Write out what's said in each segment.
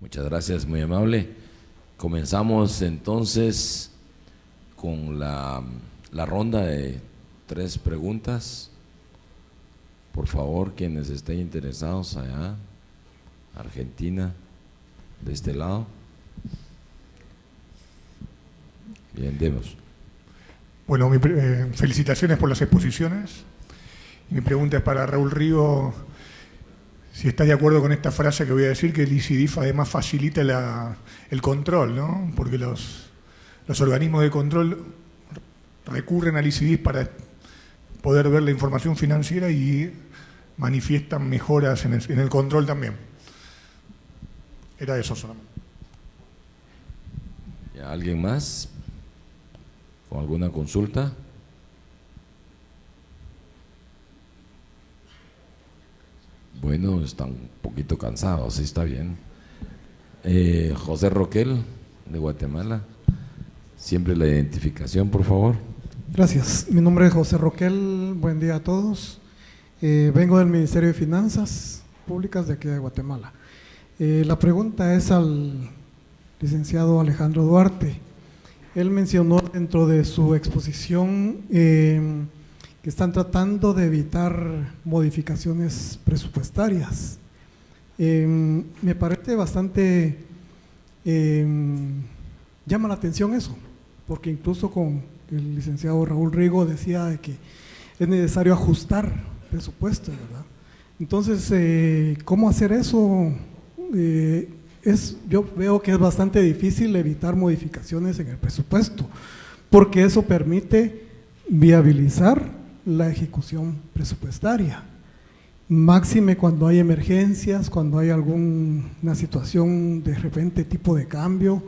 Muchas gracias, muy amable. Comenzamos entonces con la ronda de 3 preguntas. Por favor, quienes estén interesados allá, Argentina, de este lado. Bien, demos. Bueno, felicitaciones por las exposiciones. Y mi pregunta es para Raúl Rigo, si está de acuerdo con esta frase que voy a decir, que el ICDIF además facilita el control, ¿no? Porque los organismos de control recurren al ICDIF para poder ver la información financiera y manifiestan mejoras en el control también. Era eso solamente. ¿Alguien más con alguna consulta? Bueno, están un poquito cansados, sí, está bien. José Roquel, de Guatemala. Siempre la identificación, por favor. Gracias. Mi nombre es José Roquel. Buen día a todos. Vengo del Ministerio de Finanzas Públicas de aquí de Guatemala. La pregunta es al licenciado Alejandro Duarte. Él mencionó dentro de su exposición que están tratando de evitar modificaciones presupuestarias. Me parece bastante, llama la atención eso, porque incluso con el licenciado Raúl Rigo decía de que es necesario ajustar presupuestos, ¿verdad? Entonces, ¿cómo hacer eso? Yo veo que es bastante difícil evitar modificaciones en el presupuesto, porque eso permite viabilizar la ejecución presupuestaria, máxime cuando hay emergencias, cuando hay alguna situación de repente tipo de cambio,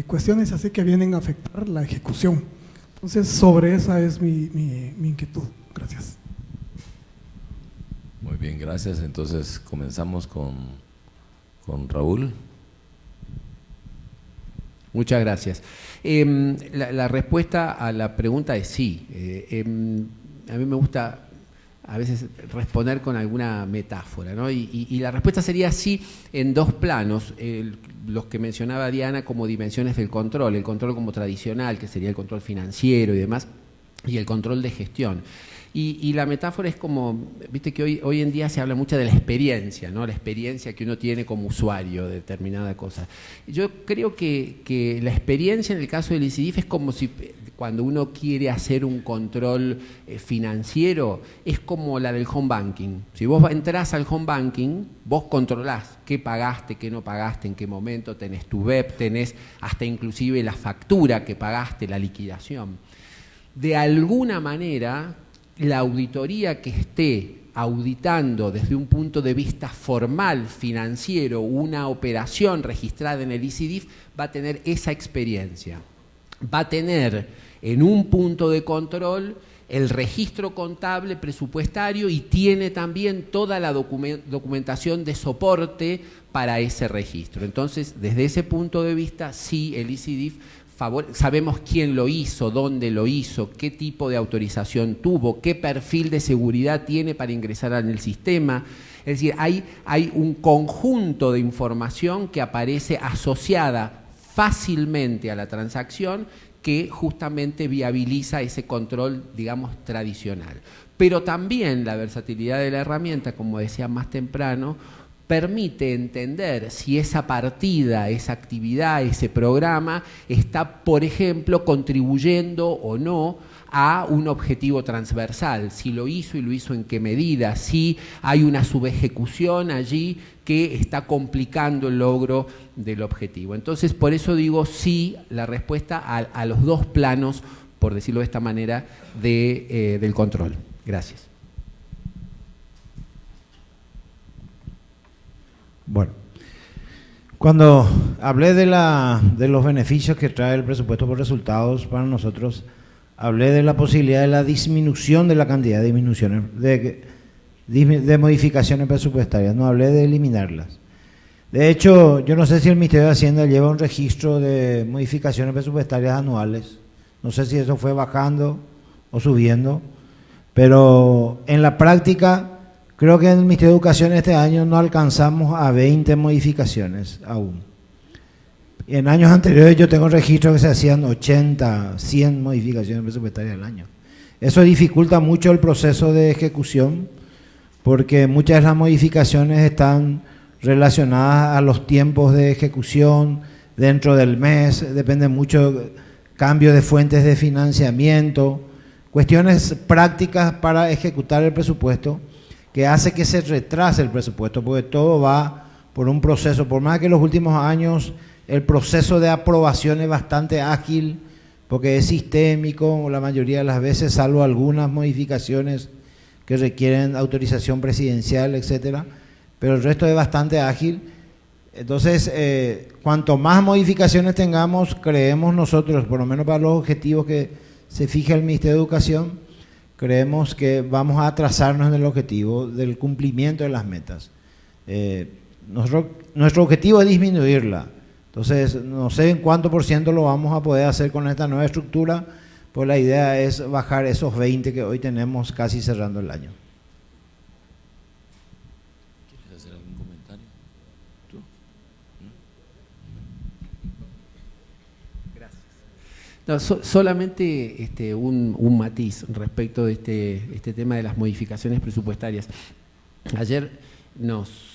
cuestiones así que vienen a afectar la ejecución. Entonces, sobre esa es mi inquietud. Gracias. Muy bien, gracias. Entonces, comenzamos con Raúl. Muchas gracias. La respuesta a la pregunta es sí. A mí me gusta a veces responder con alguna metáfora, ¿no? Y la respuesta sería sí en 2 planos, los que mencionaba Diana como dimensiones del control, el control como tradicional, que sería el control financiero y demás, y el control de gestión. Y la metáfora es como, viste que hoy en día se habla mucho de la experiencia, ¿no? La experiencia que uno tiene como usuario de determinada cosa. Yo creo que la experiencia en el caso del ICDIF es como si cuando uno quiere hacer un control financiero, es como la del home banking. Si vos entrás al home banking, vos controlás qué pagaste, qué no pagaste, en qué momento, tenés tu BEP, tenés hasta inclusive la factura que pagaste, la liquidación. De alguna manera, la auditoría que esté auditando desde un punto de vista formal, financiero, una operación registrada en el ICDIF, va a tener esa experiencia. Va a tener en un punto de control el registro contable presupuestario y tiene también toda la documentación de soporte para ese registro. Entonces, desde ese punto de vista, sí, el ICDIF sabemos quién lo hizo, dónde lo hizo, qué tipo de autorización tuvo, qué perfil de seguridad tiene para ingresar en el sistema. Es decir, hay un conjunto de información que aparece asociada fácilmente a la transacción que justamente viabiliza ese control, digamos, tradicional. Pero también la versatilidad de la herramienta, como decía más temprano, permite entender si esa partida, esa actividad, ese programa está, por ejemplo, contribuyendo o no a un objetivo transversal, si lo hizo y lo hizo en qué medida, si hay una subejecución allí que está complicando el logro del objetivo. Entonces, por eso digo sí, la respuesta a los 2 planos, por decirlo de esta manera, del control. Gracias. Bueno, cuando hablé de los beneficios que trae el presupuesto por resultados para nosotros, hablé de la posibilidad de la disminución de la cantidad de de modificaciones presupuestarias, no hablé de eliminarlas. De hecho, yo no sé si el Ministerio de Hacienda lleva un registro de modificaciones presupuestarias anuales, no sé si eso fue bajando o subiendo, pero en la práctica Creo que en el Ministerio de Educación este año no alcanzamos a 20 modificaciones aún. En años anteriores yo tengo registro que se hacían 80, 100 modificaciones presupuestarias al año. Eso dificulta mucho el proceso de ejecución porque muchas de las modificaciones están relacionadas a los tiempos de ejecución dentro del mes, depende mucho cambio de fuentes de financiamiento, cuestiones prácticas para ejecutar el presupuesto que hace que se retrase el presupuesto, porque todo va por un proceso, por más que en los últimos años el proceso de aprobación es bastante ágil, porque es sistémico la mayoría de las veces, salvo algunas modificaciones que requieren autorización presidencial, etcétera, pero el resto es bastante ágil. Entonces, cuanto más modificaciones tengamos, creemos nosotros, por lo menos para los objetivos que se fija el Ministerio de Educación, creemos que vamos a atrasarnos en el objetivo del cumplimiento de las metas. Nuestro objetivo es disminuirla. Entonces, no sé en cuánto por ciento lo vamos a poder hacer con esta nueva estructura, pues la idea es bajar esos 20 que hoy tenemos casi cerrando el año. ¿Quieres hacer algún comentario? ¿Tú? Gracias. No, solamente un matiz respecto de este tema de las modificaciones presupuestarias. Ayer nos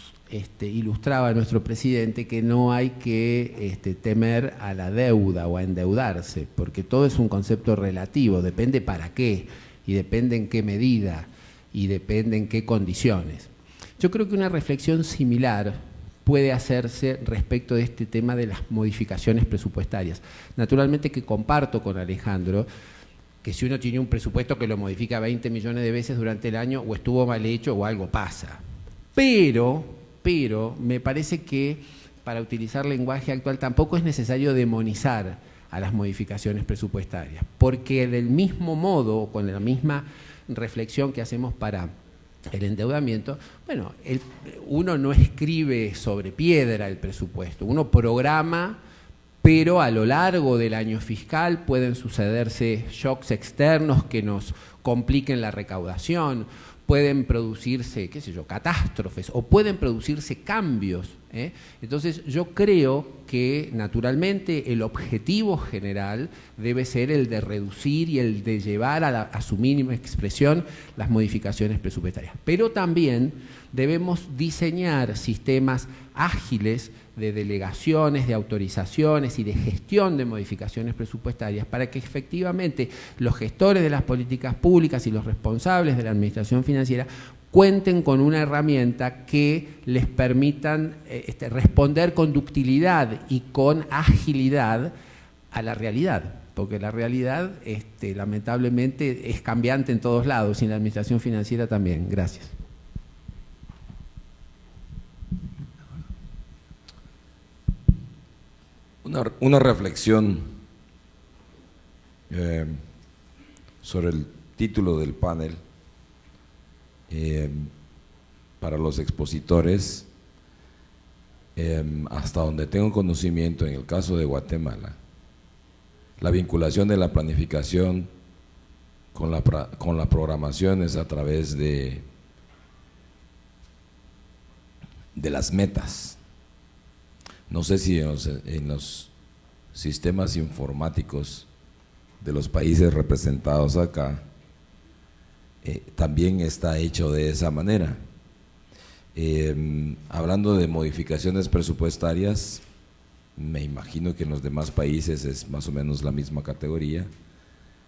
ilustraba nuestro presidente que no hay que temer a la deuda o a endeudarse, porque todo es un concepto relativo, depende para qué, y depende en qué medida, y depende en qué condiciones. Yo creo que una reflexión similar puede hacerse respecto de este tema de las modificaciones presupuestarias. Naturalmente que comparto con Alejandro que si uno tiene un presupuesto que lo modifica 20 millones de veces durante el año, o estuvo mal hecho o algo pasa. Pero me parece que, para utilizar lenguaje actual, tampoco es necesario demonizar a las modificaciones presupuestarias, porque del mismo modo, con la misma reflexión que hacemos para el endeudamiento, bueno, uno no escribe sobre piedra el presupuesto, uno programa, pero a lo largo del año fiscal pueden sucederse shocks externos que nos compliquen la recaudación, pueden producirse, qué sé yo, catástrofes, o pueden producirse cambios. Entonces yo creo que naturalmente el objetivo general debe ser el de reducir y el de llevar a su mínima expresión las modificaciones presupuestarias. Pero también debemos diseñar sistemas ágiles de delegaciones, de autorizaciones y de gestión de modificaciones presupuestarias para que efectivamente los gestores de las políticas públicas y los responsables de la administración financiera cuenten con una herramienta que les permitan responder con ductilidad y con agilidad a la realidad, porque la realidad lamentablemente es cambiante en todos lados y en la administración financiera también. Gracias. Una reflexión sobre el título del panel para los expositores. Hasta donde tengo conocimiento, en el caso de Guatemala, la vinculación de la planificación con la programación es a través de las metas. No sé si en los sistemas informáticos de los países representados acá también está hecho de esa manera. Hablando de modificaciones presupuestarias, me imagino que en los demás países es más o menos la misma categoría.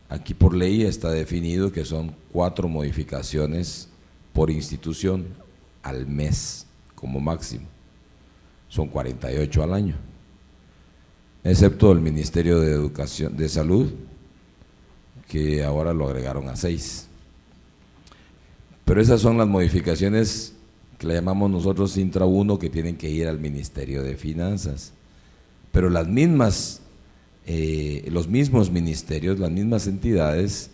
Aquí por ley está definido que son 4 modificaciones por institución al mes como máximo. Son 48 al año, excepto el Ministerio de Educación, de Salud, que ahora lo agregaron a 6. Pero esas son las modificaciones que le llamamos nosotros intra uno, que tienen que ir al Ministerio de Finanzas. Pero las mismas, los mismos ministerios, las mismas entidades,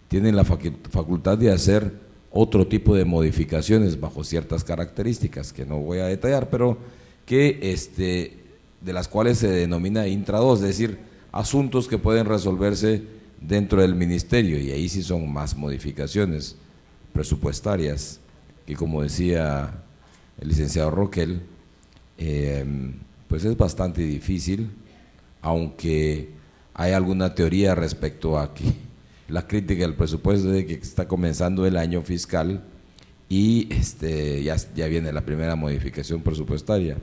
tienen la facultad de hacer otro tipo de modificaciones bajo ciertas características que no voy a detallar, pero que de las cuales se denomina intra 2, es decir, asuntos que pueden resolverse dentro del ministerio, y ahí sí son más modificaciones presupuestarias que como decía el licenciado Roquel, pues es bastante difícil, aunque hay alguna teoría respecto a que la crítica del presupuesto de que está comenzando el año fiscal y ya viene la primera modificación presupuestaria.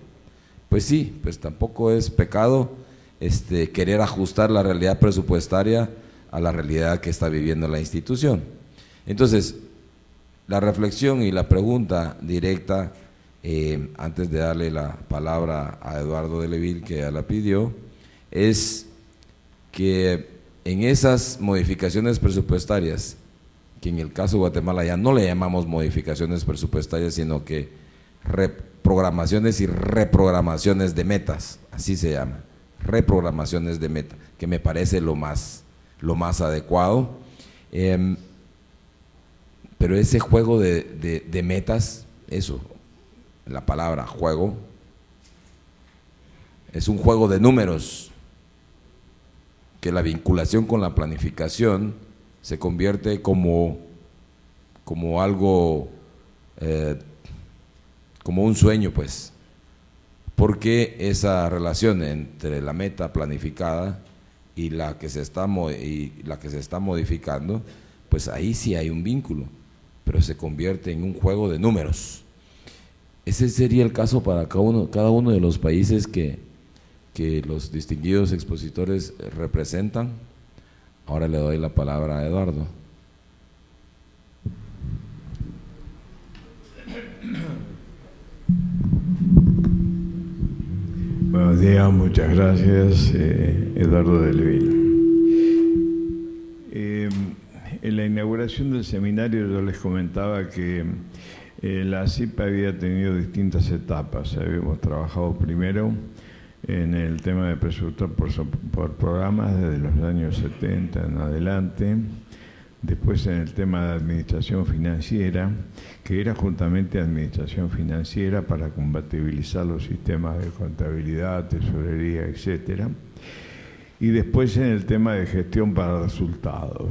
Pues sí, pues tampoco es pecado querer ajustar la realidad presupuestaria a la realidad que está viviendo la institución. Entonces, la reflexión y la pregunta directa, antes de darle la palabra a Eduardo Delleville, que ya la pidió, es que en esas modificaciones presupuestarias, que en el caso de Guatemala ya no le llamamos modificaciones presupuestarias, sino que reprogramaciones y reprogramaciones de metas, así se llama, reprogramaciones de meta, que me parece lo más adecuado. Pero ese juego de metas, eso, la palabra juego, es un juego de números, que la vinculación con la planificación se convierte como algo, como un sueño, pues, porque esa relación entre la meta planificada y la que se está modificando, pues ahí sí hay un vínculo, pero se convierte en un juego de números. Ese sería el caso para cada uno de los países que los distinguidos expositores representan. Ahora le doy la palabra a Eduardo. Buenos días, muchas gracias, Eduardo Delleville. En la inauguración del seminario yo les comentaba que la CIPA había tenido distintas etapas. Habíamos trabajado primero en el tema de presupuesto por programas desde los años 70 en adelante, después en el tema de administración financiera, que era justamente administración financiera para compatibilizar los sistemas de contabilidad, tesorería, etcétera, y después en el tema de gestión para resultados,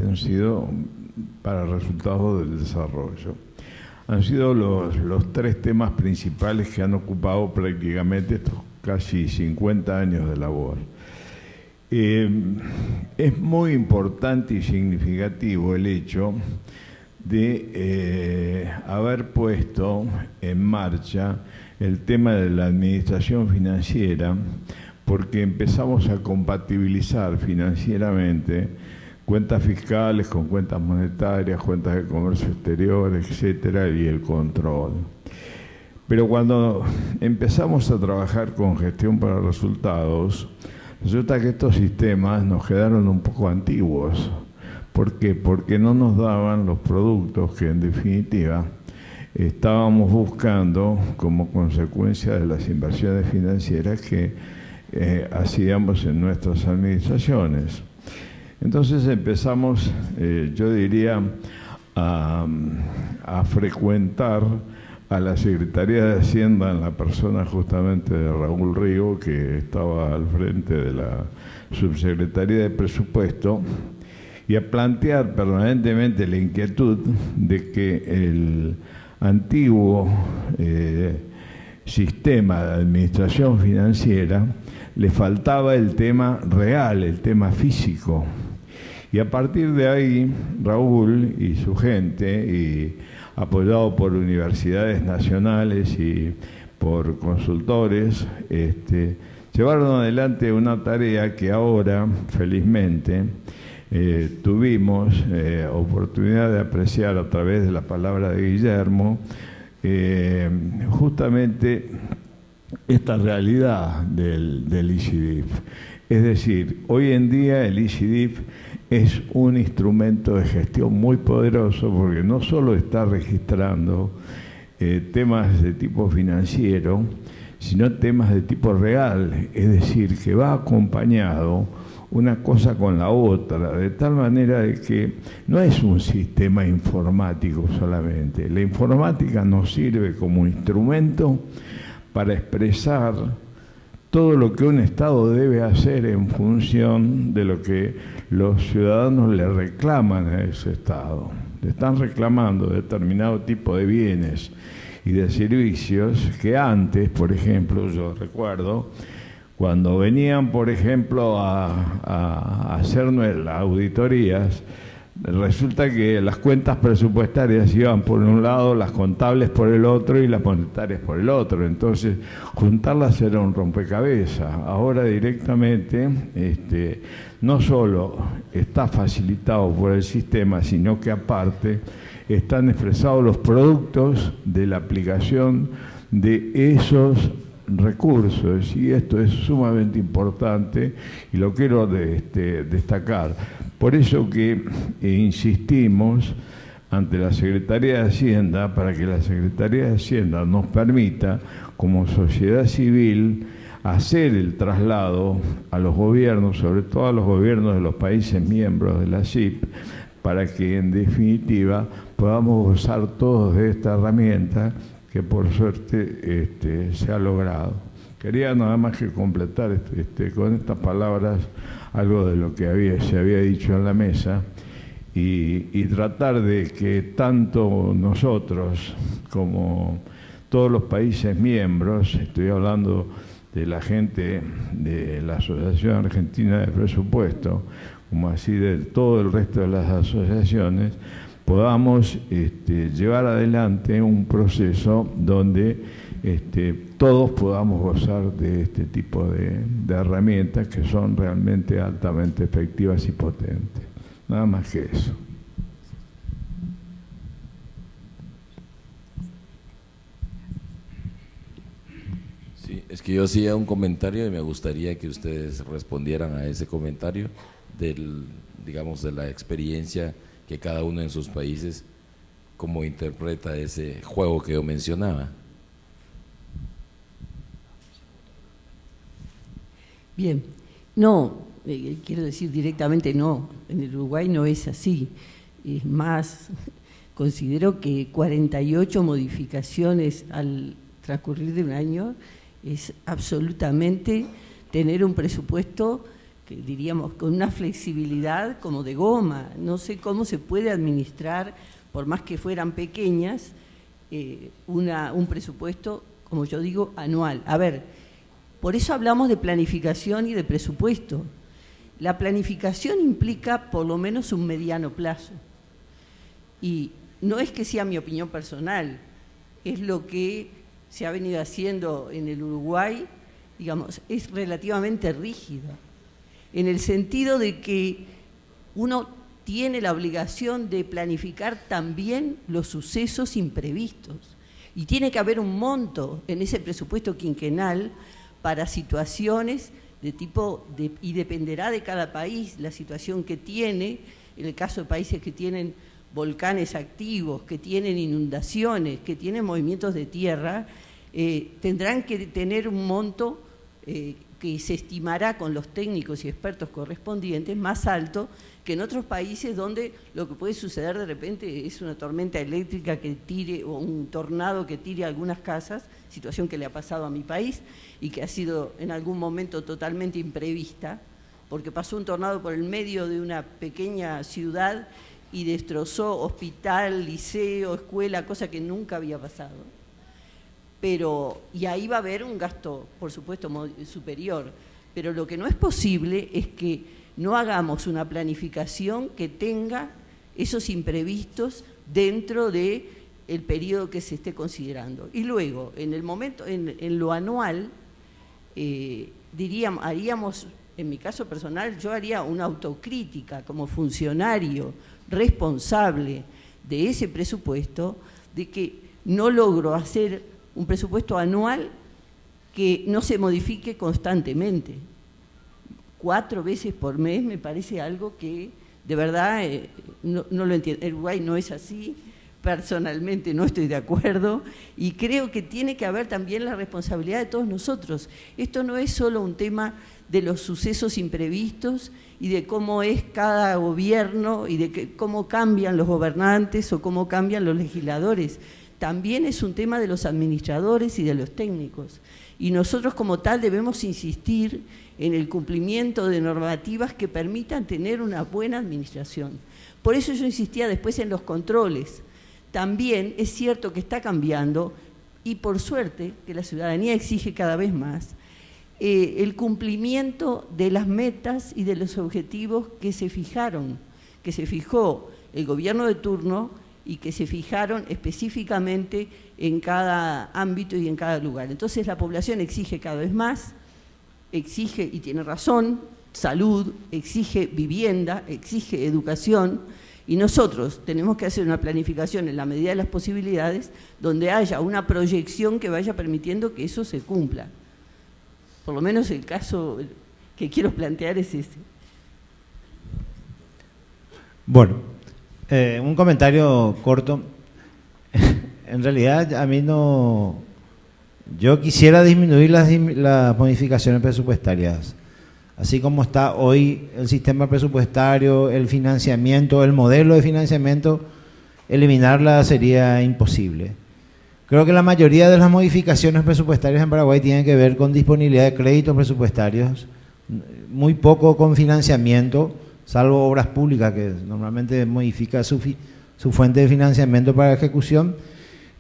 han sido para resultados del desarrollo. Han sido los tres temas principales que han ocupado prácticamente estos casi 50 años de labor. Es muy importante y significativo el hecho de haber puesto en marcha el tema de la administración financiera, porque empezamos a compatibilizar financieramente cuentas fiscales con cuentas monetarias, cuentas de comercio exterior, etcétera, y el control. Pero cuando empezamos a trabajar con gestión para resultados, resulta que estos sistemas nos quedaron un poco antiguos. ¿Por qué? Porque no nos daban los productos que en definitiva estábamos buscando como consecuencia de las inversiones financieras que hacíamos en nuestras administraciones. Entonces empezamos, yo diría, a frecuentar a la Secretaría de Hacienda en la persona justamente de Raúl Rigo, que estaba al frente de la Subsecretaría de Presupuesto, y a plantear permanentemente la inquietud de que el antiguo sistema de administración financiera le faltaba el tema real, el tema físico. Y a partir de ahí, Raúl y su gente, y apoyado por universidades nacionales y por consultores, llevaron adelante una tarea que ahora, felizmente, tuvimos oportunidad de apreciar a través de la palabra de Guillermo, justamente esta realidad del ICIDIF. Es decir, hoy en día el ICIDIF es un instrumento de gestión muy poderoso porque no solo está registrando temas de tipo financiero, sino temas de tipo real, es decir, que va acompañado una cosa con la otra, de tal manera de que no es un sistema informático solamente. La informática nos sirve como instrumento para expresar todo lo que un Estado debe hacer en función de lo que los ciudadanos le reclaman a ese Estado. le están reclamando determinado tipo de bienes y de servicios que antes, por ejemplo, yo recuerdo, cuando venían, por ejemplo, a hacernos las auditorías, resulta que las cuentas presupuestarias iban por un lado, las contables por el otro y las monetarias por el otro. Entonces, juntarlas era un rompecabezas. Ahora directamente, no solo está facilitado por el sistema, sino que aparte están expresados los productos de la aplicación de esos recursos, y esto es sumamente importante y lo quiero destacar. Por eso que insistimos ante la Secretaría de Hacienda, para que la Secretaría de Hacienda nos permita, como sociedad civil, hacer el traslado a los gobiernos, sobre todo a los gobiernos de los países miembros de la CIP, para que en definitiva podamos gozar todos de esta herramienta que por suerte se ha logrado. Quería nada más que completar con estas palabras algo de lo que se había dicho en la mesa y tratar de que tanto nosotros como todos los países miembros, estoy hablando de la gente de la Asociación Argentina de Presupuesto, como así de todo el resto de las asociaciones, podamos llevar adelante un proceso donde todos podamos gozar de este tipo de herramientas que son realmente altamente efectivas y potentes. Nada más que eso. Sí, es que yo hacía un comentario y me gustaría que ustedes respondieran a ese comentario digamos, de la experiencia que cada uno en sus países, cómo interpreta ese juego que yo mencionaba. Bien, no, quiero decir directamente no, en el Uruguay no es así. Es más, considero que 48 modificaciones al transcurrir de un año es absolutamente tener un presupuesto que diríamos con una flexibilidad como de goma. No sé cómo se puede administrar, por más que fueran pequeñas, un presupuesto, como yo digo, anual. A ver, por eso hablamos de planificación y de presupuesto. La planificación implica por lo menos un mediano plazo. Y no es que sea mi opinión personal, es lo que se ha venido haciendo en el Uruguay, digamos, es relativamente rígida, en el sentido de que uno tiene la obligación de planificar también los sucesos imprevistos y tiene que haber un monto en ese presupuesto quinquenal para situaciones de tipo, y dependerá de cada país la situación que tiene, en el caso de países que tienen volcanes activos, que tienen inundaciones, que tienen movimientos de tierra, tendrán que tener un monto que se estimará con los técnicos y expertos correspondientes más alto que en otros países donde lo que puede suceder de repente es una tormenta eléctrica que tire o un tornado que tire algunas casas, situación que le ha pasado a mi país y que ha sido en algún momento totalmente imprevista, porque pasó un tornado por el medio de una pequeña ciudad y destrozó hospital, liceo, escuela, cosa que nunca había pasado. Y ahí va a haber un gasto, por supuesto, superior. Pero lo que no es posible es que no hagamos una planificación que tenga esos imprevistos dentro del periodo que se esté considerando. Y luego, en el momento, en lo anual, haríamos, en mi caso personal, yo haría una autocrítica como funcionario responsable de ese presupuesto, de que no logro hacer un presupuesto anual que no se modifique constantemente. 4 veces por mes me parece algo que de verdad no lo entiendo. El Uruguay no es así, personalmente no estoy de acuerdo y creo que tiene que haber también la responsabilidad de todos nosotros. Esto no es solo un tema de los sucesos imprevistos y de cómo es cada gobierno y de cómo cambian los gobernantes o cómo cambian los legisladores. también es un tema de los administradores y de los técnicos. Y nosotros como tal debemos insistir en el cumplimiento de normativas que permitan tener una buena administración. Por eso yo insistía después en los controles. También es cierto que está cambiando, y por suerte que la ciudadanía exige cada vez más, el cumplimiento de las metas y de los objetivos que se fijaron, que se fijó el gobierno de turno y que se fijaron específicamente en cada ámbito y en cada lugar. Entonces la población exige cada vez más, exige, y tiene razón, salud, exige vivienda, exige educación, y nosotros tenemos que hacer una planificación en la medida de las posibilidades donde haya una proyección que vaya permitiendo que eso se cumpla. Por lo menos el caso que quiero plantear es ese. Bueno, un comentario corto. En realidad a mí no... Yo quisiera disminuir las modificaciones presupuestarias. Así como está hoy el sistema presupuestario, el financiamiento, el modelo de financiamiento, eliminarla sería imposible. Creo que la mayoría de las modificaciones presupuestarias en Paraguay tienen que ver con disponibilidad de créditos presupuestarios, muy poco con financiamiento, salvo obras públicas, que normalmente modifica su fuente de financiamiento para ejecución.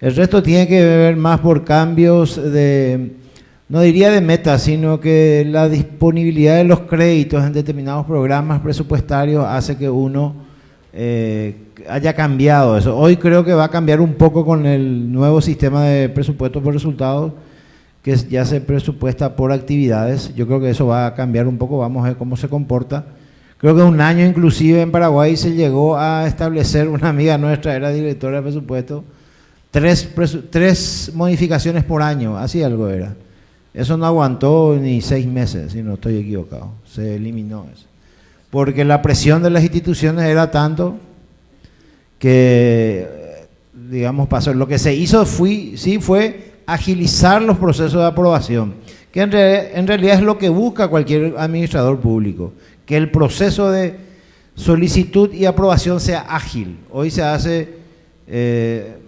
El resto tiene que ver más por cambios de... No diría de metas, sino que la disponibilidad de los créditos en determinados programas presupuestarios hace que uno haya cambiado eso. Hoy creo que va a cambiar un poco con el nuevo sistema de presupuesto por resultados, que ya se presupuesta por actividades. Yo creo que eso va a cambiar un poco, vamos a ver cómo se comporta. Creo que un año inclusive en Paraguay se llegó a establecer, una amiga nuestra era directora de presupuesto, tres modificaciones por año, así algo era. Eso no aguantó ni 6 meses, si no estoy equivocado, se eliminó eso. Porque la presión de las instituciones era tanto que, digamos, pasó. Lo que se hizo fue agilizar los procesos de aprobación, que en realidad es lo que busca cualquier administrador público, que el proceso de solicitud y aprobación sea ágil. Hoy se hace...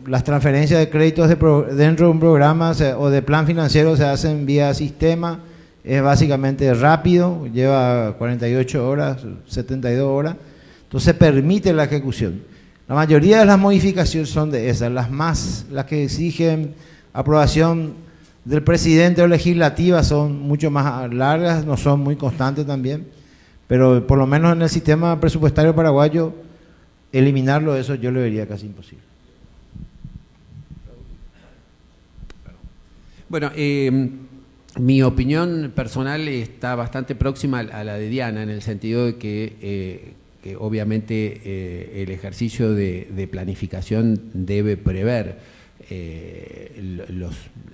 las transferencias de créditos dentro de un programa o de plan financiero se hacen vía sistema, es básicamente rápido, lleva 48 horas, 72 horas, entonces permite la ejecución. La mayoría de las modificaciones son de esas, las que exigen aprobación del presidente o legislativa son mucho más largas, no son muy constantes también, pero por lo menos en el sistema presupuestario paraguayo, eliminarlo, eso yo lo vería casi imposible. Bueno, mi opinión personal está bastante próxima a la de Diana, en el sentido de que obviamente el ejercicio de planificación debe prever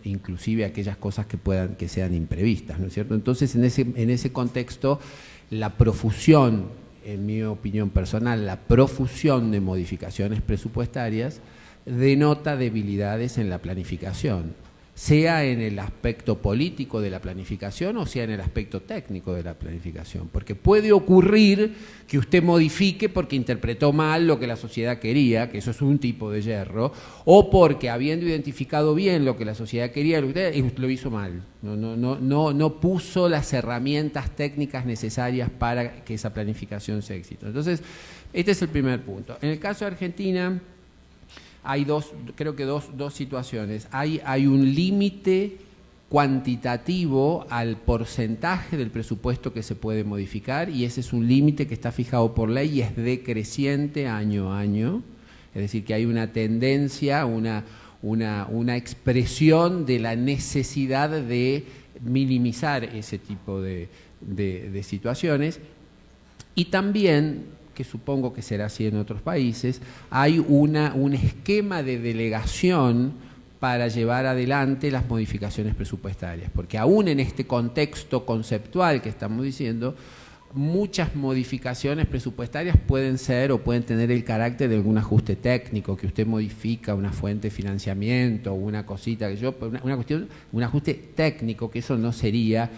inclusive aquellas cosas que sean imprevistas, ¿no es cierto? Entonces, en ese contexto, la profusión, en mi opinión personal, la profusión de modificaciones presupuestarias denota debilidades en la planificación, sea en el aspecto político de la planificación o sea en el aspecto técnico de la planificación, porque puede ocurrir que usted modifique porque interpretó mal lo que la sociedad quería, que eso es un tipo de yerro, o porque habiendo identificado bien lo que la sociedad quería, lo hizo mal, no puso las herramientas técnicas necesarias para que esa planificación sea exitosa. Entonces, este es el primer punto. En el caso de Argentina, hay creo que dos situaciones. Hay un límite cuantitativo al porcentaje del presupuesto que se puede modificar, y ese es un límite que está fijado por ley y es decreciente año a año. Es decir, que hay una tendencia, una expresión de la necesidad de minimizar ese tipo de situaciones. Y también, que supongo que será así en otros países, hay un esquema de delegación para llevar adelante las modificaciones presupuestarias, porque aún en este contexto conceptual que estamos diciendo, muchas modificaciones presupuestarias pueden ser o pueden tener el carácter de algún ajuste técnico, que usted modifica una fuente de financiamiento, una cosita, un ajuste técnico, que eso no sería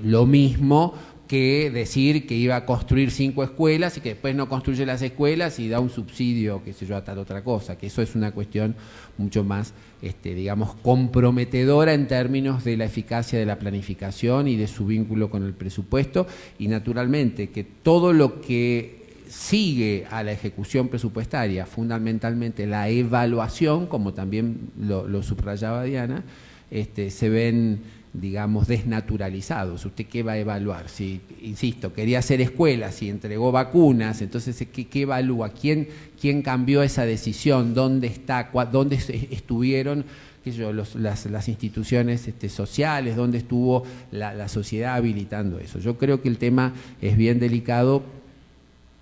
lo mismo que decir que iba a construir 5 escuelas y que después no construye las escuelas y da un subsidio, qué sé yo, a tal otra cosa, que eso es una cuestión mucho más, digamos, comprometedora en términos de la eficacia de la planificación y de su vínculo con el presupuesto, y naturalmente que todo lo que sigue a la ejecución presupuestaria, fundamentalmente la evaluación, como también lo subrayaba Diana, se ven, digamos, desnaturalizados. ¿Usted qué va a evaluar? Si, insisto, quería hacer escuelas, si entregó vacunas, entonces, ¿qué evalúa? ¿Quién cambió esa decisión? ¿Dónde está? ¿Dónde estuvieron, qué sé yo, las instituciones sociales? ¿Dónde estuvo la sociedad habilitando eso? Yo creo que el tema es bien delicado,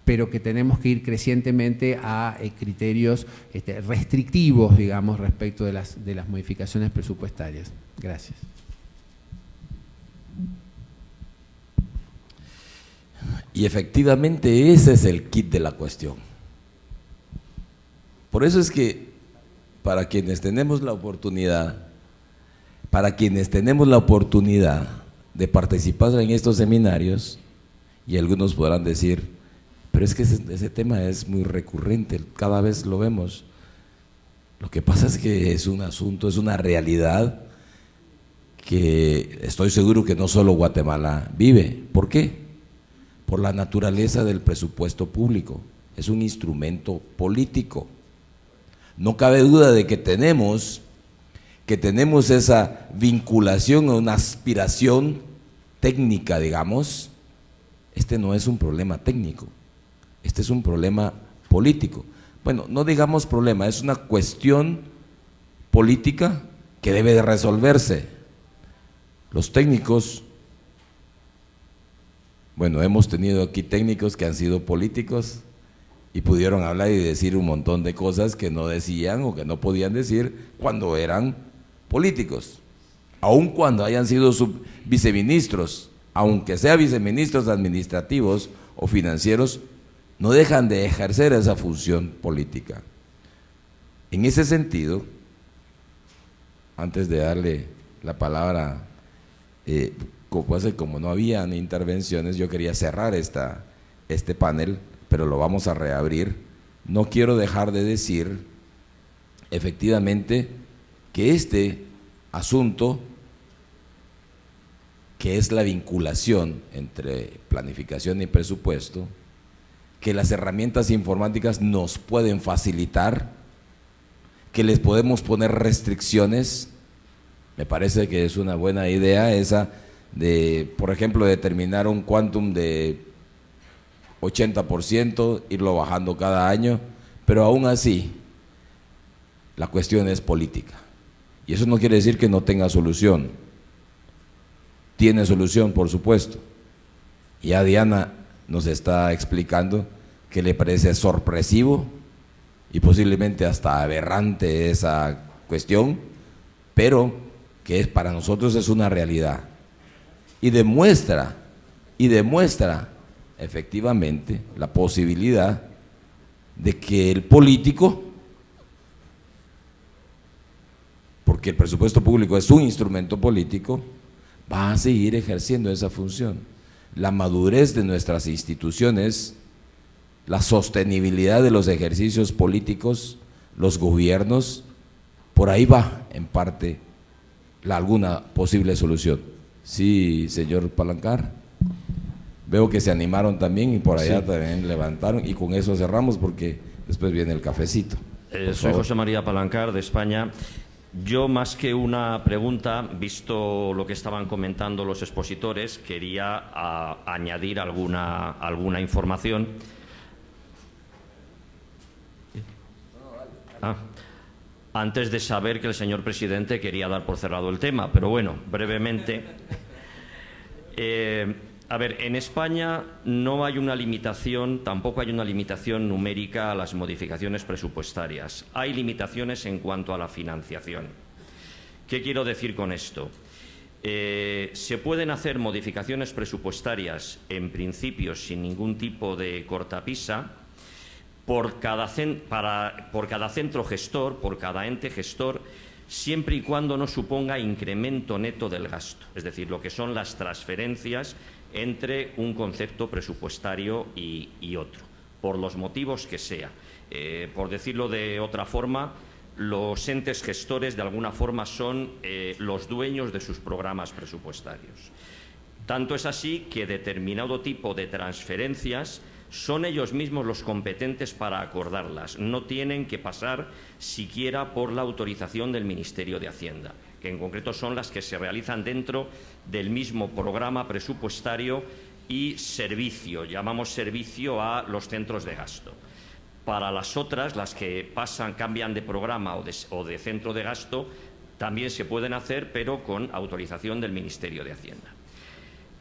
pero que tenemos que ir crecientemente a criterios restrictivos, digamos, respecto de las modificaciones presupuestarias. Gracias. Y efectivamente ese es el kit de la cuestión. Por eso es que para quienes tenemos la oportunidad de participar en estos seminarios, y algunos podrán decir, pero es que ese tema es muy recurrente, cada vez lo vemos. Lo que pasa es que es un asunto, es una realidad que estoy seguro que no solo Guatemala vive. ¿Por qué? Por la naturaleza del presupuesto público. Es un instrumento político. No cabe duda de que tenemos esa vinculación o una aspiración técnica, digamos. Este no es un problema técnico, este es un problema político. Bueno, no digamos problema, es una cuestión política que debe de resolverse. Los técnicos, bueno, hemos tenido aquí técnicos que han sido políticos y pudieron hablar y decir un montón de cosas que no decían o que no podían decir cuando eran políticos, aun cuando hayan sido viceministros, aunque sean viceministros administrativos o financieros, no dejan de ejercer esa función política. En ese sentido, antes de darle la palabra, como no habían intervenciones, yo quería cerrar este panel, pero lo vamos a reabrir. No quiero dejar de decir, efectivamente, que este asunto, que es la vinculación entre planificación y presupuesto, que las herramientas informáticas nos pueden facilitar, que les podemos poner restricciones. Me parece que es una buena idea esa de, por ejemplo, determinar un quantum de 80%, irlo bajando cada año, pero aún así la cuestión es política. Y eso no quiere decir que no tenga solución. Tiene solución, por supuesto. Ya Diana nos está explicando que le parece sorpresivo y posiblemente hasta aberrante esa cuestión, pero que para nosotros es una realidad. Y demuestra efectivamente la posibilidad de que el político, porque el presupuesto público es un instrumento político, va a seguir ejerciendo esa función. La madurez de nuestras instituciones, la sostenibilidad de los ejercicios políticos, los gobiernos, por ahí va en parte alguna posible solución. Sí, señor Palancar. Veo que se animaron también y por allá también levantaron, y con eso cerramos porque después viene el cafecito. Soy José María Palancar, de España. Yo, más que una pregunta, visto lo que estaban comentando los expositores, quería añadir alguna información. Antes de saber que el señor presidente quería dar por cerrado el tema, pero bueno, brevemente. A ver, en España no hay una limitación, tampoco hay una limitación numérica a las modificaciones presupuestarias. Hay limitaciones en cuanto a la financiación. ¿Qué quiero decir con esto? Se pueden hacer modificaciones presupuestarias, en principio, sin ningún tipo de cortapisa, por cada centro gestor, por cada ente gestor, siempre y cuando no suponga incremento neto del gasto, es decir, lo que son las transferencias entre un concepto presupuestario y otro, por los motivos que sea. Por decirlo de otra forma, los entes gestores de alguna forma son los dueños de sus programas presupuestarios. Tanto es así que determinado tipo de transferencias son ellos mismos los competentes para acordarlas, no tienen que pasar siquiera por la autorización del Ministerio de Hacienda, que en concreto son las que se realizan dentro del mismo programa presupuestario y servicio, llamamos servicio a los centros de gasto. Para las otras, las que cambian de programa o de centro de gasto, también se pueden hacer, pero con autorización del Ministerio de Hacienda.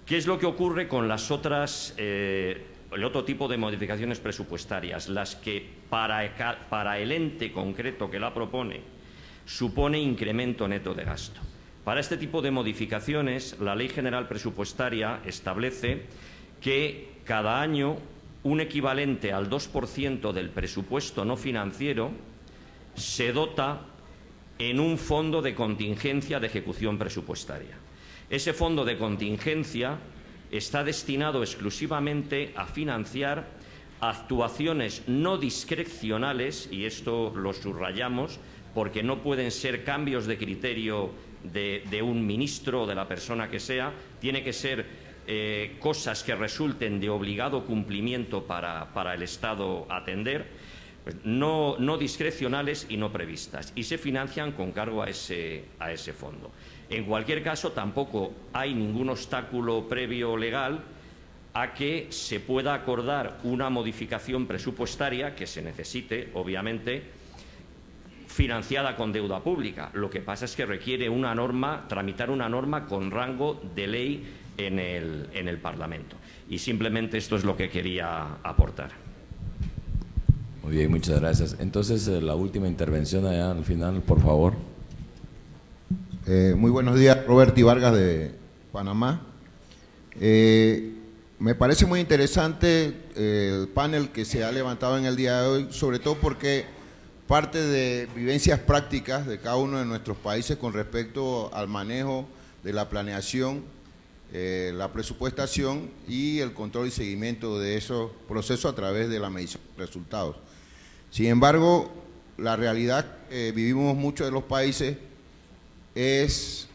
¿Qué es lo que ocurre con las otras, el otro tipo de modificaciones presupuestarias? Las que para el ente concreto que la propone supone incremento neto de gasto. Para este tipo de modificaciones, la Ley General Presupuestaria establece que cada año un equivalente al 2% del presupuesto no financiero se dota en un fondo de contingencia de ejecución presupuestaria. Ese fondo de contingencia está destinado exclusivamente a financiar actuaciones no discrecionales, y esto lo subrayamos porque no pueden ser cambios de criterio de un ministro o de la persona que sea, tiene que ser cosas que resulten de obligado cumplimiento para el Estado atender, pues no discrecionales y no previstas, y se financian con cargo a ese fondo. En cualquier caso, tampoco hay ningún obstáculo previo legal a que se pueda acordar una modificación presupuestaria que se necesite, obviamente, financiada con deuda pública. Lo que pasa es que requiere tramitar una norma con rango de ley en el Parlamento. Y simplemente esto es lo que quería aportar. Muy bien, muchas gracias. Entonces, la última intervención allá al final, por favor. Muy buenos días, Roberto Vargas de Panamá. Me parece muy interesante el panel que se ha levantado en el día de hoy, sobre todo porque parte de vivencias prácticas de cada uno de nuestros países con respecto al manejo de la planeación, la presupuestación y el control y seguimiento de esos procesos a través de la medición de resultados. Sin embargo, la realidad que vivimos muchos de los países es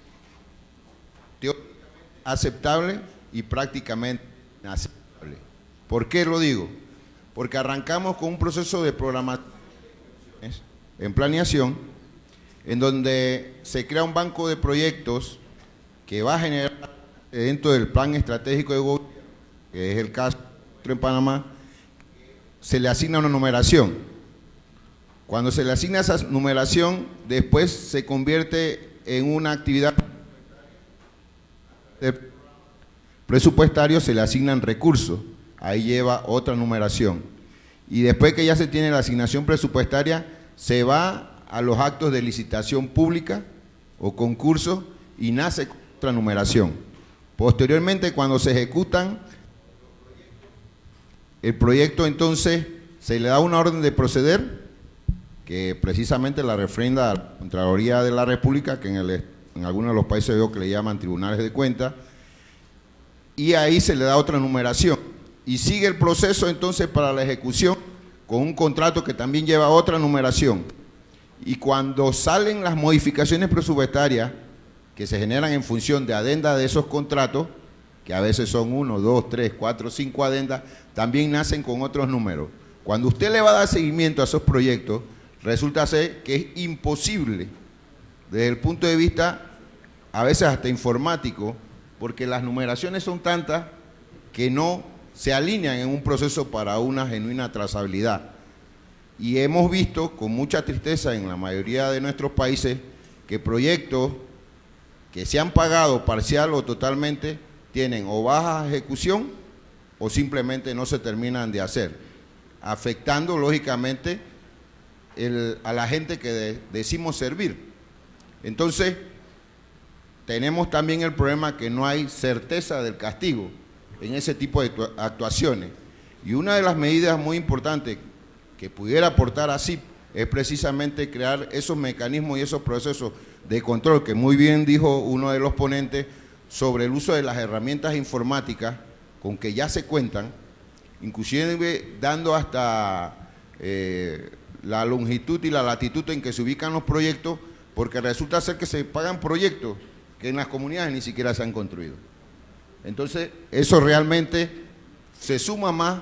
aceptable y prácticamente inaceptable. ¿Por qué lo digo? Porque arrancamos con un proceso de programación en planeación, en donde se crea un banco de proyectos que va a generar dentro del plan estratégico de gobierno, que es el caso en Panamá, se le asigna una numeración. Cuando se le asigna esa numeración, después se convierte en una actividad presupuestario, se le asignan recursos, ahí lleva otra numeración. Y después que ya se tiene la asignación presupuestaria, se va a los actos de licitación pública o concurso y nace otra numeración. Posteriormente, cuando se ejecutan el proyecto, entonces se le da una orden de proceder, que precisamente la refrenda la Contraloría de la República, que en algunos de los países veo que le llaman tribunales de cuentas, y ahí se le da otra numeración. Y sigue el proceso entonces para la ejecución con un contrato que también lleva otra numeración. Y cuando salen las modificaciones presupuestarias que se generan en función de adendas de esos contratos, que a veces son 1, 2, 3, 4, 5 adendas, también nacen con otros números. Cuando usted le va a dar seguimiento a esos proyectos, resulta ser que es imposible, desde el punto de vista, a veces hasta informático, porque las numeraciones son tantas que no se alinean en un proceso para una genuina trazabilidad. Y hemos visto con mucha tristeza en la mayoría de nuestros países que proyectos que se han pagado parcial o totalmente tienen o baja ejecución o simplemente no se terminan de hacer, afectando lógicamente a la gente que decimos servir. Entonces, tenemos también el problema que no hay certeza del castigo en ese tipo de actuaciones. Y una de las medidas muy importantes que pudiera aportar así es precisamente crear esos mecanismos y esos procesos de control, que muy bien dijo uno de los ponentes, sobre el uso de las herramientas informáticas con que ya se cuentan, inclusive dando hasta la longitud y la latitud en que se ubican los proyectos, porque resulta ser que se pagan proyectos que en las comunidades ni siquiera se han construido. Entonces, eso realmente se suma más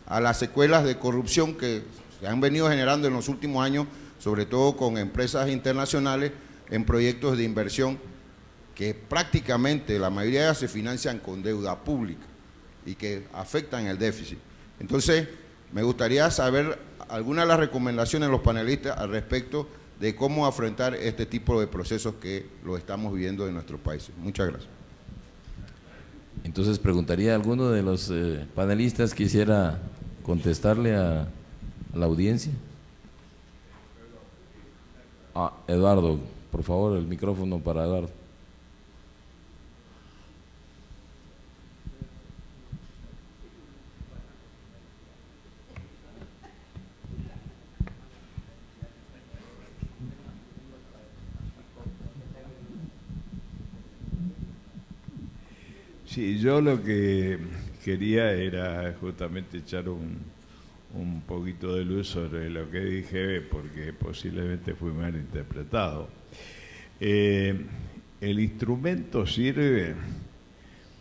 a las secuelas de corrupción que se han venido generando en los últimos años, sobre todo con empresas internacionales en proyectos de inversión que prácticamente la mayoría de ellas se financian con deuda pública y que afectan el déficit. Entonces, me gustaría saber algunas de las recomendaciones de los panelistas al respecto de cómo afrontar este tipo de procesos que lo estamos viviendo en nuestros países. Muchas gracias. Entonces, preguntaría a alguno de los panelistas quisiera contestarle a la audiencia. Eduardo, por favor, el micrófono para Eduardo. Sí, yo lo que quería era justamente echar un poquito de luz sobre lo que dije, porque posiblemente fui mal interpretado. El instrumento sirve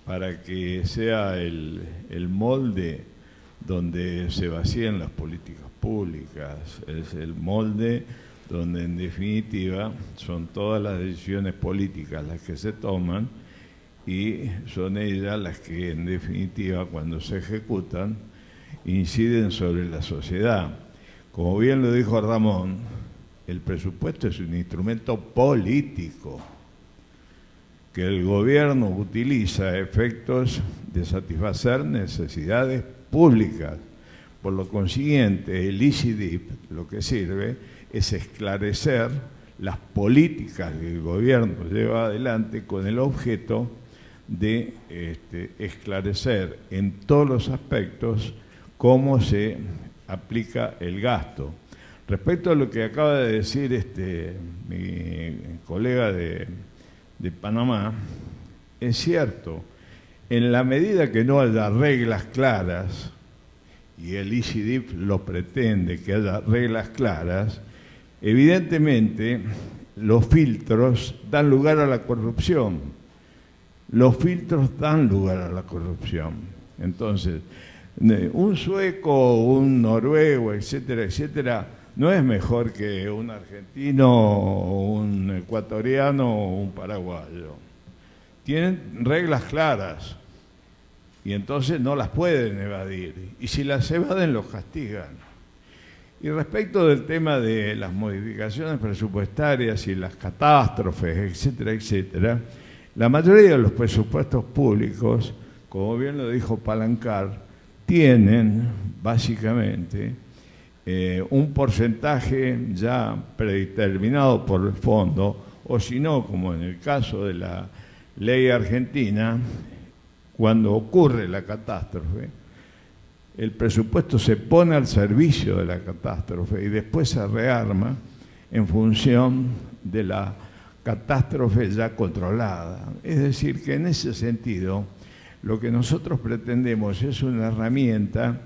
para que sea el molde donde se vacían las políticas públicas, es el molde donde en definitiva son todas las decisiones políticas las que se toman, y son ellas las que en definitiva cuando se ejecutan inciden sobre la sociedad. Como bien lo dijo Ramón, el presupuesto es un instrumento político que el gobierno utiliza a efectos de satisfacer necesidades públicas. Por lo consiguiente, el ICIDIP lo que sirve es esclarecer las políticas que el gobierno lleva adelante con el objeto de esclarecer en todos los aspectos cómo se aplica el gasto. Respecto a lo que acaba de decir mi colega de Panamá, es cierto, en la medida que no haya reglas claras, y el ICIDIP lo pretende, que haya reglas claras, evidentemente los filtros dan lugar a la corrupción. Los filtros dan lugar a la corrupción. Entonces, un sueco, un noruego, etcétera, etcétera, no es mejor que un argentino, un ecuatoriano o un paraguayo. Tienen reglas claras y entonces no las pueden evadir. Y si las evaden, los castigan. Y respecto del tema de las modificaciones presupuestarias y las catástrofes, etcétera, etcétera, la mayoría de los presupuestos públicos, como bien lo dijo Palancar, tienen básicamente un porcentaje ya predeterminado por el fondo, o si no, como en el caso de la ley argentina, cuando ocurre la catástrofe, el presupuesto se pone al servicio de la catástrofe y después se rearma en función de la catástrofe ya controlada. Es decir, que en ese sentido, lo que nosotros pretendemos es una herramienta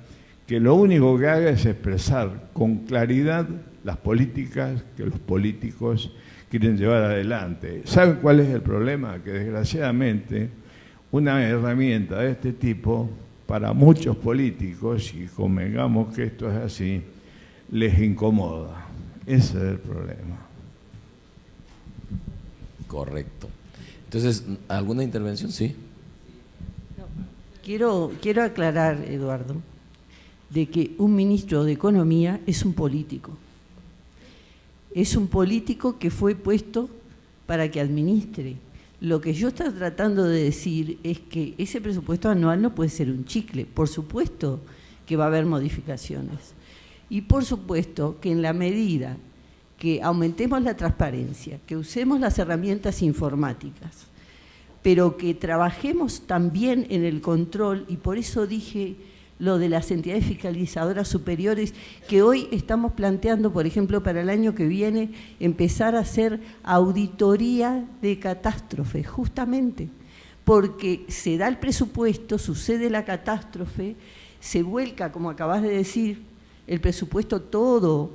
que lo único que haga es expresar con claridad las políticas que los políticos quieren llevar adelante. ¿Saben cuál es el problema? Que desgraciadamente una herramienta de este tipo, para muchos políticos, y convengamos que esto es así, les incomoda. Ese es el problema. Correcto. Entonces, ¿alguna intervención? Sí. Quiero aclarar, Eduardo, de que un ministro de Economía es un político. Es un político que fue puesto para que administre. Lo que yo estoy tratando de decir es que ese presupuesto anual no puede ser un chicle. Por supuesto que va a haber modificaciones. Y por supuesto que en la medida que aumentemos la transparencia, que usemos las herramientas informáticas, pero que trabajemos también en el control, y por eso dije lo de las entidades fiscalizadoras superiores, que hoy estamos planteando, por ejemplo, para el año que viene, empezar a hacer auditoría de catástrofes, justamente, porque se da el presupuesto, sucede la catástrofe, se vuelca, como acabas de decir, el presupuesto todo,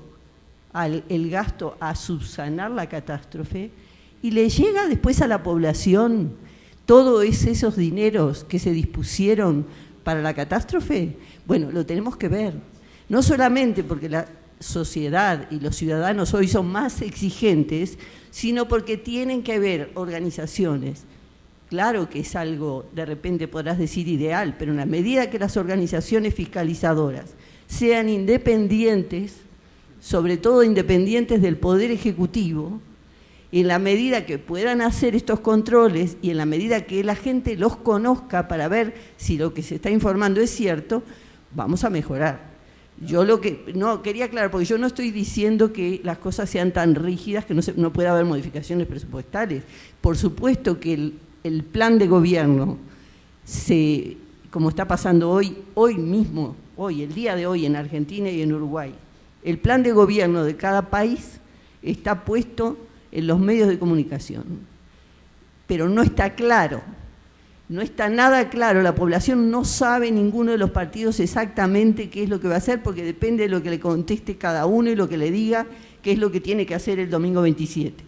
el gasto a subsanar la catástrofe, y le llega después a la población todos esos dineros que se dispusieron para la catástrofe. Bueno, lo tenemos que ver, no solamente porque la sociedad y los ciudadanos hoy son más exigentes, sino porque tienen que haber organizaciones. Claro que es algo, de repente podrás decir ideal, pero en la medida que las organizaciones fiscalizadoras sean independientes, sobre todo independientes del Poder Ejecutivo, en la medida que puedan hacer estos controles y en la medida que la gente los conozca para ver si lo que se está informando es cierto, vamos a mejorar. Yo lo que no quería aclarar, porque yo no estoy diciendo que las cosas sean tan rígidas que no pueda haber modificaciones presupuestales. Por supuesto que el plan de gobierno, como está pasando hoy mismo, el día de hoy en Argentina y en Uruguay, el plan de gobierno de cada país está puesto en los medios de comunicación, pero no está claro, no está nada claro, la población no sabe, ninguno de los partidos exactamente qué es lo que va a hacer, porque depende de lo que le conteste cada uno y lo que le diga qué es lo que tiene que hacer el domingo 27.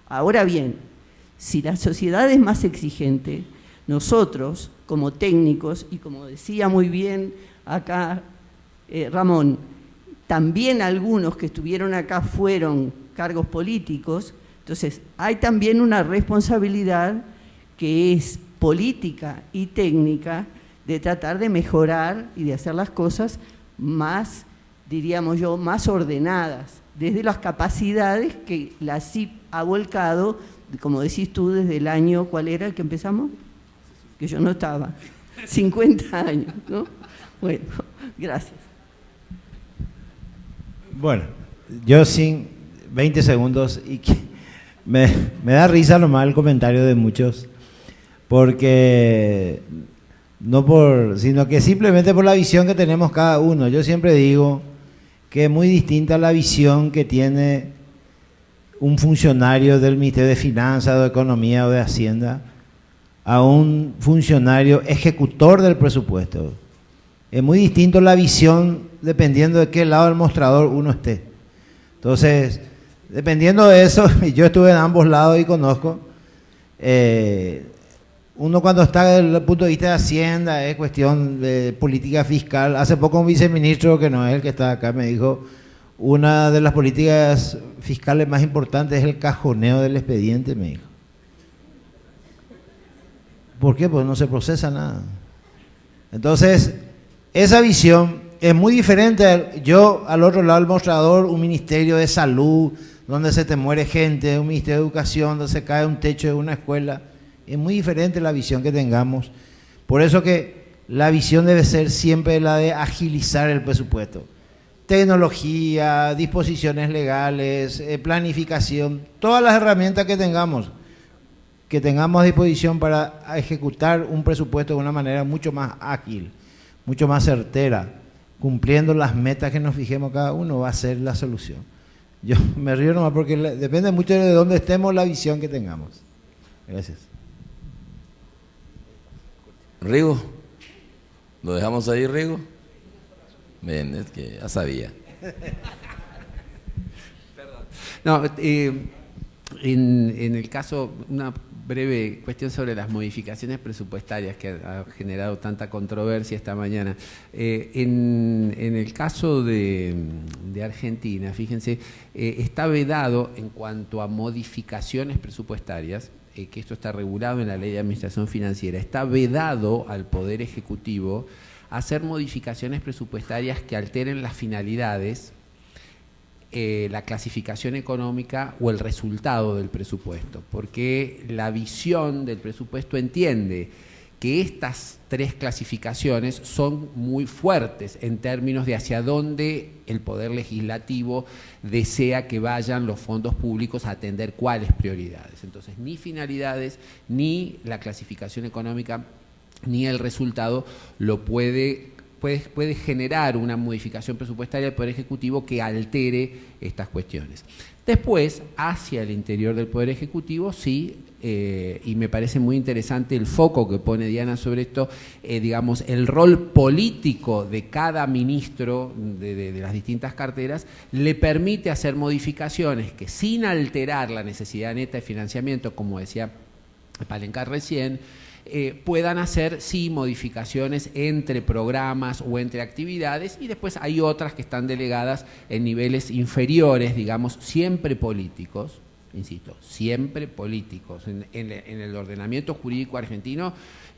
Ahora bien, si la sociedad es más exigente, nosotros como técnicos, y como decía muy bien acá Ramón, también algunos que estuvieron acá fueron cargos políticos, entonces hay también una responsabilidad que es política y técnica de tratar de mejorar y de hacer las cosas más, diríamos yo, más ordenadas, desde las capacidades que la CIP ha volcado, como decís tú, desde el año, ¿cuál era el que empezamos? Que yo no estaba, 50 años, ¿no? Bueno, gracias. Bueno, yo sin 20 segundos, y que me da risa nomás el comentario de muchos, porque sino que simplemente por la visión que tenemos cada uno. Yo siempre digo que es muy distinta la visión que tiene un funcionario del Ministerio de Finanzas, o de Economía o de Hacienda, a un funcionario ejecutor del presupuesto. Es muy distinto la visión dependiendo de qué lado del mostrador uno esté. Entonces, dependiendo de eso, yo estuve en ambos lados y conozco, uno cuando está desde el punto de vista de Hacienda, es cuestión de política fiscal. Hace poco un viceministro, que no es el que está acá, me dijo, una de las políticas fiscales más importantes es el cajoneo del expediente, me dijo. ¿Por qué? Pues no se procesa nada. Entonces, esa visión es muy diferente. Yo, al otro lado del mostrador, un ministerio de salud, donde se te muere gente, un ministerio de educación, donde se cae un techo de una escuela. Es muy diferente la visión que tengamos. Por eso que la visión debe ser siempre la de agilizar el presupuesto. Tecnología, disposiciones legales, planificación, todas las herramientas que tengamos a disposición para ejecutar un presupuesto de una manera mucho más ágil, mucho más certera, cumpliendo las metas que nos fijemos cada uno, va a ser la solución. Yo me río nomás porque depende mucho de dónde estemos, la visión que tengamos. Gracias. Rigo, ¿lo dejamos ahí, Rigo? Bien, es que ya sabía. No, en el caso, una breve cuestión sobre las modificaciones presupuestarias que ha generado tanta controversia esta mañana. En el caso de Argentina, fíjense, está vedado en cuanto a modificaciones presupuestarias, que esto está regulado en la Ley de Administración Financiera, está vedado al Poder Ejecutivo hacer modificaciones presupuestarias que alteren las finalidades, la clasificación económica o el resultado del presupuesto, porque la visión del presupuesto entiende que estas tres clasificaciones son muy fuertes en términos de hacia dónde el Poder Legislativo desea que vayan los fondos públicos a atender cuáles prioridades. Entonces, ni finalidades, ni la clasificación económica, ni el resultado lo puede puede generar una modificación presupuestaria del Poder Ejecutivo que altere estas cuestiones. Después, hacia el interior del Poder Ejecutivo, sí, y me parece muy interesante el foco que pone Diana sobre esto, digamos, el rol político de cada ministro de las distintas carteras le permite hacer modificaciones que, sin alterar la necesidad neta de financiamiento, como decía Palencar recién, puedan hacer, sí, modificaciones entre programas o entre actividades, y después hay otras que están delegadas en niveles inferiores, digamos, siempre políticos, insisto, siempre políticos. En el ordenamiento jurídico argentino,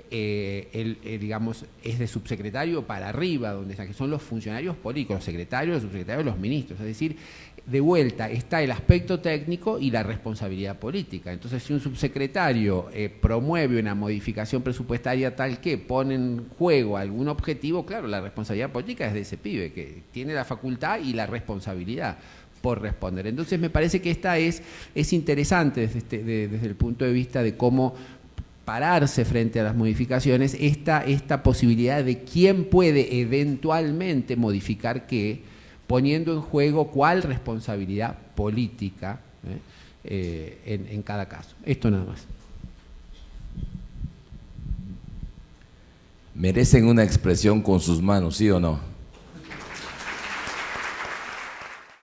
digamos, es de subsecretario para arriba, donde están, que son los funcionarios políticos, los secretarios, los subsecretarios, los ministros, es decir, de vuelta está el aspecto técnico y la responsabilidad política. Entonces, si un subsecretario promueve una modificación presupuestaria tal que pone en juego algún objetivo, claro, la responsabilidad política es de ese pibe, que tiene la facultad y la responsabilidad por responder. Entonces, me parece que esta es interesante desde el punto de vista de cómo pararse frente a las modificaciones, esta posibilidad de quién puede eventualmente modificar qué, poniendo en juego cuál responsabilidad política en cada caso. Esto nada más. ¿Merecen una expresión con sus manos, sí o no?